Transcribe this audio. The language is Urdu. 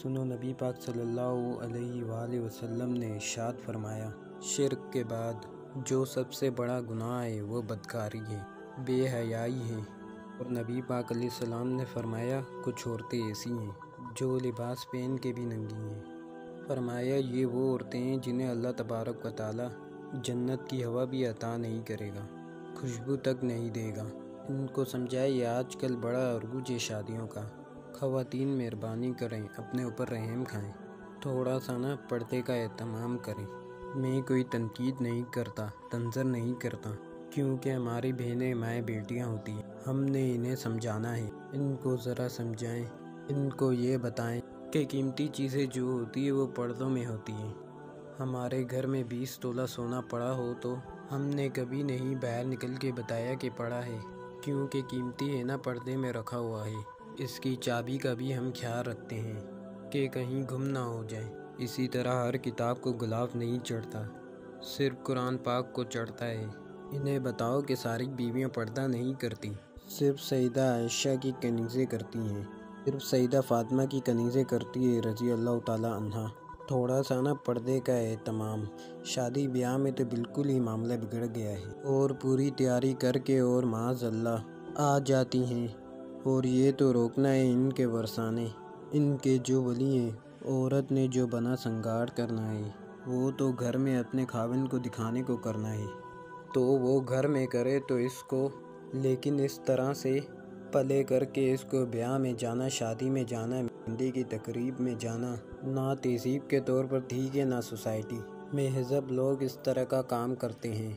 سنو، نبی پاک صلی اللہ علیہ وآلہ وسلم نے ارشاد فرمایا، شرک کے بعد جو سب سے بڑا گناہ ہے وہ بدکاری ہے، بے حیائی ہے۔ اور نبی پاک علیہ السلام نے فرمایا، کچھ عورتیں ایسی ہیں جو لباس پہن کے بھی ننگی ہیں۔ فرمایا، یہ وہ عورتیں ہیں جنہیں اللہ تبارک و تعالی جنت کی ہوا بھی عطا نہیں کرے گا، خوشبو تک نہیں دے گا۔ ان کو سمجھائے، یہ آج کل بڑا عروج ہے شادیوں کا۔ خواتین مہربانی کریں، اپنے اوپر رحم کھائیں، تھوڑا سا پردے کا اہتمام کریں۔ میں کوئی تنقید نہیں کرتا، تنظر نہیں کرتا، کیونکہ ہماری بہنیں مائیں بیٹیاں ہوتی ہیں، ہم نے انہیں سمجھانا ہے۔ ان کو ذرا سمجھائیں، ان کو یہ بتائیں کہ قیمتی چیزیں جو ہوتی ہیں وہ پردوں میں ہوتی ہیں۔ ہمارے گھر میں 20 تولہ سونا پڑا ہو تو ہم نے کبھی نہیں باہر نکل کے بتایا کہ پڑا ہے، کیونکہ قیمتی ہے پردے میں رکھا ہوا ہے۔ اس کی چابی کا بھی ہم خیال رکھتے ہیں کہ کہیں گم نہ ہو جائے۔ اسی طرح ہر کتاب کو غلاف نہیں چڑھتا، صرف قرآن پاک کو چڑھتا ہے۔ انہیں بتاؤ کہ ساری بیویاں پردہ نہیں کرتی، صرف سیدہ عائشہ کی کنیزیں کرتی ہیں، صرف سیدہ فاطمہ کی کنیزیں کرتی ہے رضی اللہ تعالی عنہا۔ تھوڑا سا پردے کا اہتمام۔ شادی بیاہ میں تو بالکل ہی معاملہ بگڑ گیا ہے، اور پوری تیاری کر کے اور معاذ اللہ آ جاتی ہیں، اور یہ تو روکنا ہے ان کے ورثانے، ان کے جو ولی ہیں۔ عورت نے جو بنا سنگار کرنا ہے وہ تو گھر میں اپنے خاوند کو دکھانے کو کرنا ہے، تو وہ گھر میں کرے تو اس کو، لیکن اس طرح سے پلے کر کے اس کو بیاہ میں جانا، شادی میں جانا، مہندی کی تقریب میں جانا، نہ تہذیب کے طور پر ٹھیک ہے، نہ سوسائٹی میں۔ حزب لوگ اس طرح کا کام کرتے ہیں۔